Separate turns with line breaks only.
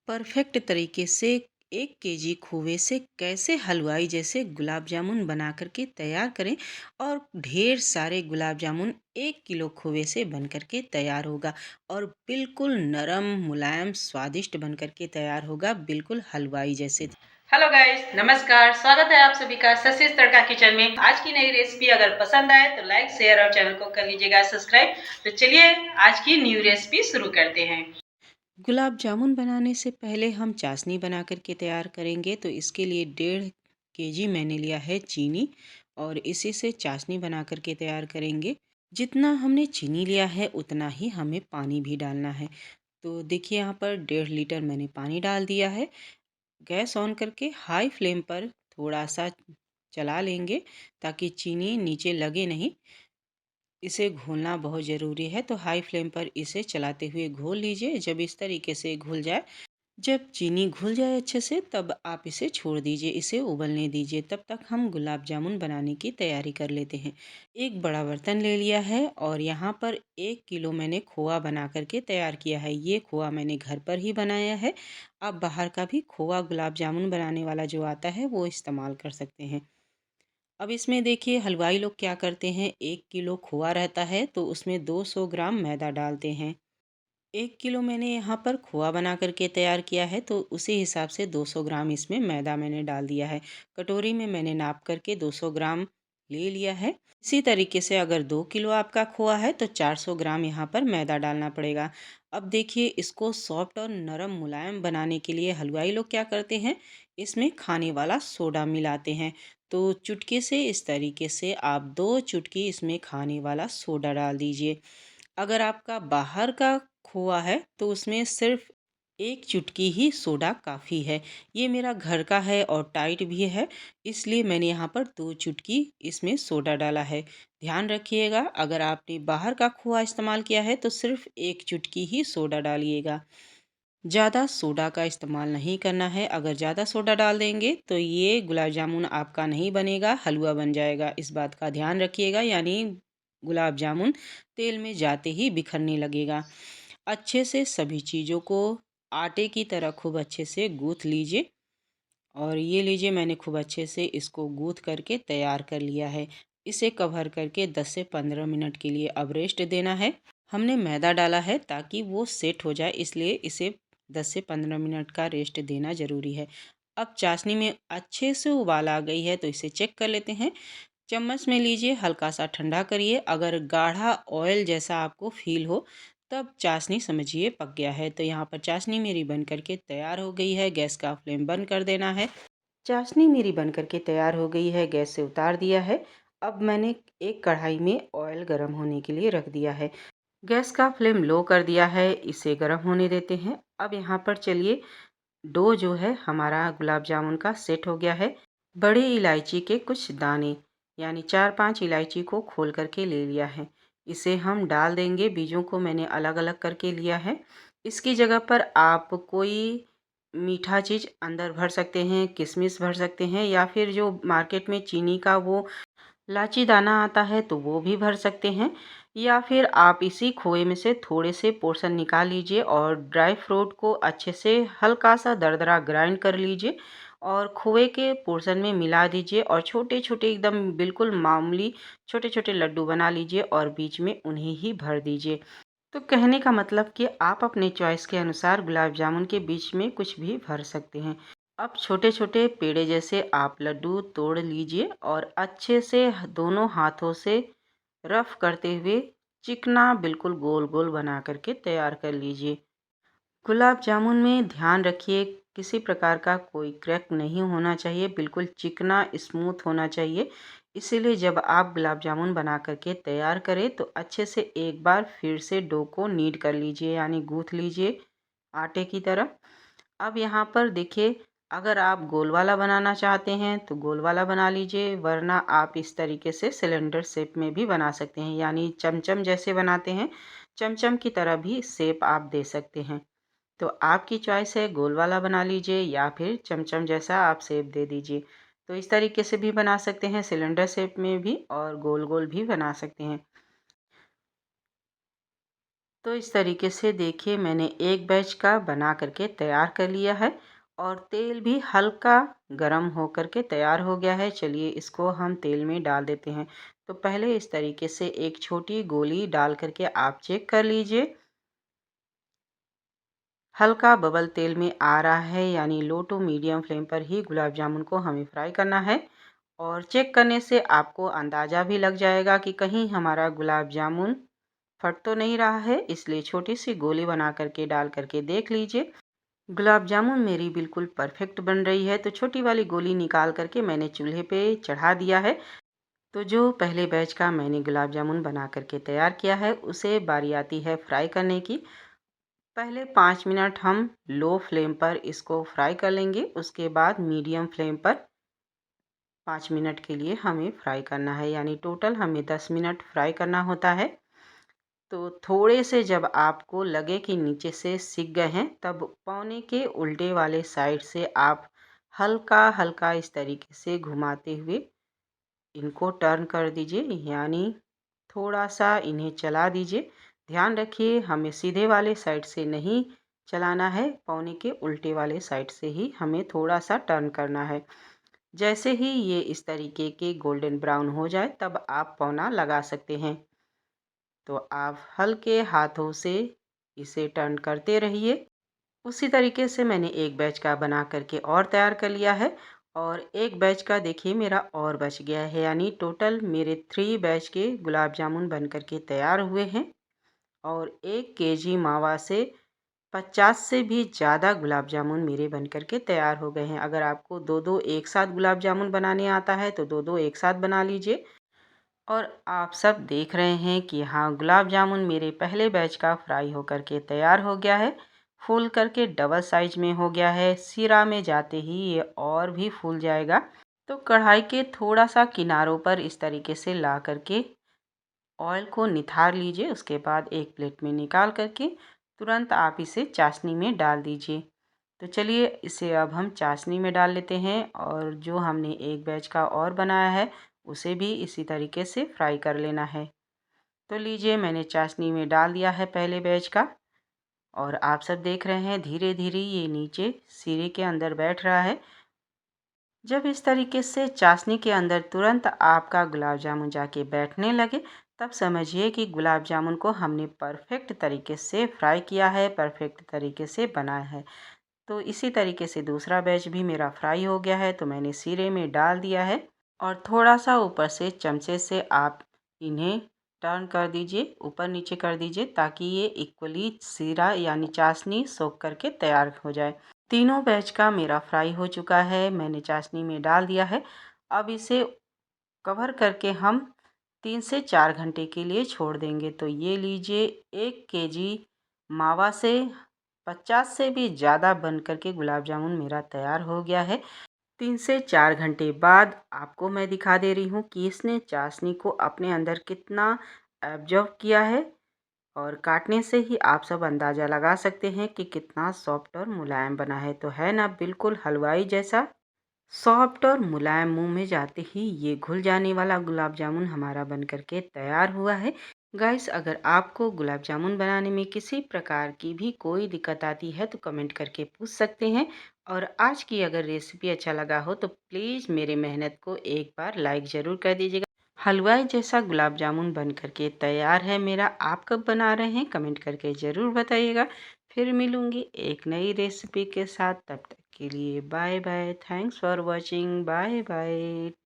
Perfect तरीके से 1 KG खोवे से कैसे हलवाई जैसे गुलाब जामुन बना कर के तैयार करें और ढेर सारे गुलाब जामुन 1 किलो खोवे से बन कर के तैयार होगा और बिल्कुल नरम, मुलायम, स्वादिष्ट बन कर के तैयार होगा, बिल्कुल हलवाई जैसे।
हेलो गाइस, नमस्कार। स्वागत है आप सभी का ससीज तड़का किचन में। आज की नई रेसिपी अगर पसंद आए तो लाइक, शेयर और चैनल को कर लीजिएगा सब्सक्राइब। तो चलिए आज की न्यू रेसिपी शुरू करते हैं।
गुलाब जामुन बनाने से पहले हम चाशनी बना कर के तैयार करेंगे, तो इसके लिए 1.5 केजी मैंने लिया है चीनी और इसी से चाशनी बना कर के तैयार करेंगे। जितना हमने चीनी लिया है उतना ही हमें पानी भी डालना है। तो देखिए यहाँ पर 1.5 लीटर मैंने पानी डाल दिया है। गैस ऑन करके हाई फ्लेम पर थोड़ा सा चला लेंगे ताकि चीनी नीचे लगे नहीं। इसे घोलना बहुत ज़रूरी है, तो हाई फ्लेम पर इसे चलाते हुए घोल लीजिए। जब इस तरीके से घुल जाए, जब चीनी घुल जाए अच्छे से, तब आप इसे छोड़ दीजिए, इसे उबलने दीजिए। तब तक हम गुलाब जामुन बनाने की तैयारी कर लेते हैं। एक बड़ा बर्तन ले लिया है और यहाँ पर 1 किलो मैंने खोआ बना करके तैयार किया है। ये खोआ मैंने घर पर ही बनाया है। आप बाहर का भी खोआ गुलाब जामुन बनाने वाला जो आता है वो इस्तेमाल कर सकते हैं। अब इसमें देखिए हलवाई लोग क्या करते हैं, 1 किलो खोआ रहता है तो उसमें 200 ग्राम मैदा डालते हैं। 1 किलो मैंने यहाँ पर खोआ बना करके तैयार किया है, तो उसी हिसाब से 200 ग्राम इसमें मैदा मैंने डाल दिया है। कटोरी में मैंने नाप करके 200 ग्राम ले लिया है। इसी तरीके से अगर 2 किलो आपका खोआ है तो 400 ग्राम यहाँ पर मैदा डालना पड़ेगा। अब देखिए इसको सॉफ्ट और नरम मुलायम बनाने के लिए हलवाई लोग क्या करते हैं, इसमें खाने वाला सोडा मिलाते हैं। तो चुटकी से इस तरीके से आप 2 चुटकी इसमें खाने वाला सोडा डाल दीजिए। अगर आपका बाहर का खोआ है तो उसमें सिर्फ 1 चुटकी ही सोडा काफ़ी है। ये मेरा घर का है और टाइट भी है, इसलिए मैंने यहाँ पर 2 चुटकी इसमें सोडा डाला है। ध्यान रखिएगा, अगर आपने बाहर का खोआ इस्तेमाल किया है तो सिर्फ 1 चुटकी ही सोडा डालिएगा। ज़्यादा सोडा का इस्तेमाल नहीं करना है। अगर ज़्यादा सोडा डाल देंगे तो ये गुलाब जामुन आपका नहीं बनेगा, हलवा बन जाएगा। इस बात का ध्यान रखिएगा, यानी गुलाब जामुन तेल में जाते ही बिखरने लगेगा। अच्छे से सभी चीज़ों को आटे की तरह खूब अच्छे से गूँथ लीजिए और ये लीजिए मैंने खूब अच्छे से इसको गूँथ करके तैयार कर लिया है। इसे कवर करके 10 से 15 मिनट के लिए अब रेस्ट देना है। हमने मैदा डाला है ताकि वो सेट हो जाए, इसलिए इसे 10 से 15 मिनट का रेस्ट देना ज़रूरी है। अब चाशनी में अच्छे से उबाल आ गई है तो इसे चेक कर लेते हैं। चम्मच में लीजिए, हल्का सा ठंडा करिए। अगर गाढ़ा ऑयल जैसा आपको फ़ील हो तब चाशनी समझिए पक गया है। तो यहाँ पर चाशनी मेरी बन कर के तैयार हो गई है। गैस का फ्लेम बंद कर देना है। चाशनी मेरी बन कर के तैयार हो गई है, गैस से उतार दिया है। अब मैंने एक कढ़ाई में ऑयल गर्म होने के लिए रख दिया है। गैस का फ्लेम लो कर दिया है, इसे गर्म होने देते हैं। अब यहाँ पर चलिए, डो जो है हमारा गुलाब जामुन का सेट हो गया है। बड़ी इलायची के कुछ दाने, यानी 4-5 इलायची को खोल करके ले लिया है। इसे हम डाल देंगे, बीजों को मैंने अलग अलग करके लिया है। इसकी जगह पर आप कोई मीठा चीज़ अंदर भर सकते हैं, किशमिश भर सकते हैं, या फिर जो मार्केट में चीनी का वो इलायची दाना आता है तो वो भी भर सकते हैं। या फिर आप इसी खोए में से थोड़े से पोर्शन निकाल लीजिए और ड्राई फ्रूट को अच्छे से हल्का सा दरदरा ग्राइंड कर लीजिए और खोए के पोर्शन में मिला दीजिए और छोटे छोटे एकदम बिल्कुल मामूली छोटे छोटे लड्डू बना लीजिए और बीच में उन्हें ही भर दीजिए। तो कहने का मतलब कि आप अपने चॉइस के अनुसार गुलाब जामुन के बीच में कुछ भी भर सकते हैं। अब छोटे छोटे पेड़े जैसे आप लड्डू तोड़ लीजिए और अच्छे से दोनों हाथों से रफ करते हुए चिकना बिल्कुल गोल गोल बना करके तैयार कर लीजिए। गुलाब जामुन में ध्यान रखिए, किसी प्रकार का कोई क्रैक नहीं होना चाहिए, बिल्कुल चिकना स्मूथ होना चाहिए। इसीलिए जब आप गुलाब जामुन बना करके तैयार करें तो अच्छे से एक बार फिर से डो को नीड कर लीजिए, यानी गूँथ लीजिए आटे की तरह। अब यहाँ पर देखिए, अगर आप गोल वाला बनाना चाहते हैं तो गोल वाला बना लीजिए, वरना आप इस तरीके से सिलेंडर शेप में भी बना सकते हैं, यानी चमचम जैसे बनाते हैं, चमचम की तरह भी शेप आप दे सकते हैं। तो आपकी चॉइस है, गोल वाला बना लीजिए या फिर चमचम जैसा आप शेप दे दीजिए। तो इस तरीके से भी बना सकते हैं, सिलेंडर शेप में भी, और गोल गोल भी बना सकते हैं। तो इस तरीके से देखिए मैंने एक बैच का बना करके तैयार कर लिया है और तेल भी हल्का गरम हो करके तैयार हो गया है। चलिए इसको हम तेल में डाल देते हैं। तो पहले इस तरीके से एक छोटी गोली डाल करके आप चेक कर लीजिए। हल्का बबल तेल में आ रहा है, यानी लो टू मीडियम फ्लेम पर ही गुलाब जामुन को हमें फ्राई करना है। और चेक करने से आपको अंदाज़ा भी लग जाएगा कि कहीं हमारा गुलाब जामुन फट तो नहीं रहा है, इसलिए छोटी सी गोली बना करके डाल करके देख लीजिए। गुलाब जामुन मेरी बिल्कुल परफेक्ट बन रही है। तो छोटी वाली गोली निकाल करके मैंने चूल्हे पे चढ़ा दिया है। तो जो पहले बैच का मैंने गुलाब जामुन बना करके तैयार किया है, उसे बारी आती है फ्राई करने की। पहले 5 मिनट हम लो फ्लेम पर इसको फ्राई कर लेंगे, उसके बाद मीडियम फ्लेम पर 5 मिनट के लिए हमें फ्राई करना है, यानी टोटल हमें 10 मिनट फ्राई करना होता है। तो थोड़े से जब आपको लगे कि नीचे से सिक गए हैं, तब पौने के उल्टे वाले साइड से आप हल्का हल्का इस तरीके से घुमाते हुए इनको टर्न कर दीजिए, यानी थोड़ा सा इन्हें चला दीजिए। ध्यान रखिए हमें सीधे वाले साइड से नहीं चलाना है, पौने के उल्टे वाले साइड से ही हमें थोड़ा सा टर्न करना है। जैसे ही ये इस तरीके के गोल्डन ब्राउन हो जाए, तब आप पौना लगा सकते हैं। तो आप हल्के हाथों से इसे टर्न करते रहिए। उसी तरीके से मैंने एक बैच का बना करके और तैयार कर लिया है और एक बैच का देखिए मेरा और बच गया है, यानी टोटल मेरे 3 बैच के गुलाब जामुन बन करके तैयार हुए हैं। और 1 केजी मावा से 50 से भी ज़्यादा गुलाब जामुन मेरे बन करके तैयार हो गए हैं। अगर आपको दो दो एक साथ गुलाब जामुन बनाने आता है तो दो दो एक साथ बना लीजिए। और आप सब देख रहे हैं कि हाँ, गुलाब जामुन मेरे पहले बैच का फ्राई होकर के तैयार हो गया है। फूल करके डबल साइज में हो गया है। सिरा में जाते ही ये और भी फूल जाएगा। तो कढ़ाई के थोड़ा सा किनारों पर इस तरीके से ला करके ऑयल को निथार लीजिए। उसके बाद एक प्लेट में निकाल करके तुरंत आप इसे चाशनी में डाल दीजिए। तो चलिए इसे अब हम चाशनी में डाल लेते हैं और जो हमने एक बैच का और बनाया है, उसे भी इसी तरीके से फ्राई कर लेना है। तो लीजिए मैंने चाशनी में डाल दिया है पहले बैच का और आप सब देख रहे हैं धीरे धीरे ये नीचे सिरे के अंदर बैठ रहा है। जब इस तरीके से चाशनी के अंदर तुरंत आपका गुलाब जामुन जाके बैठने लगे, तब समझिए कि गुलाब जामुन को हमने परफेक्ट तरीके से फ्राई किया है, परफेक्ट तरीके से बनाया है। तो इसी तरीके से दूसरा बैच भी मेरा फ्राई हो गया है, तो मैंने सिरे में डाल दिया है और थोड़ा सा ऊपर से चमचे से आप इन्हें टर्न कर दीजिए, ऊपर नीचे कर दीजिए, ताकि ये इक्वली सिरा यानी चाशनी सोख करके तैयार हो जाए। तीनों बैच का मेरा फ्राई हो चुका है, मैंने चाशनी में डाल दिया है। अब इसे कवर करके हम 3 से 4 घंटे के लिए छोड़ देंगे। तो ये लीजिए 1 केजी मावा से 50 से भी ज़्यादा बन करके गुलाब जामुन मेरा तैयार हो गया है। 3 से 4 घंटे बाद आपको मैं दिखा दे रही हूँ कि इसने चाशनी को अपने अंदर कितना एब्जॉर्ब किया है और काटने से ही आप सब अंदाज़ा लगा सकते हैं कि कितना सॉफ्ट और मुलायम बना है। तो है ना बिल्कुल हलवाई जैसा सॉफ्ट और मुलायम। मुंह में जाते ही ये घुल जाने वाला गुलाब जामुन हमारा बन करके तैयार हुआ है। गाइस, अगर आपको गुलाब जामुन बनाने में किसी प्रकार की भी कोई दिक्कत आती है तो कमेंट करके पूछ सकते हैं। और आज की अगर रेसिपी अच्छा लगा हो तो प्लीज़ मेरे मेहनत को एक बार लाइक ज़रूर कर दीजिएगा। हलवाई जैसा गुलाब जामुन बन करके तैयार है मेरा। आप कब बना रहे हैं कमेंट करके ज़रूर बताइएगा। फिर मिलूँगी एक नई रेसिपी के साथ, तब तक के लिए bye bye. Thanks for watching. Bye bye.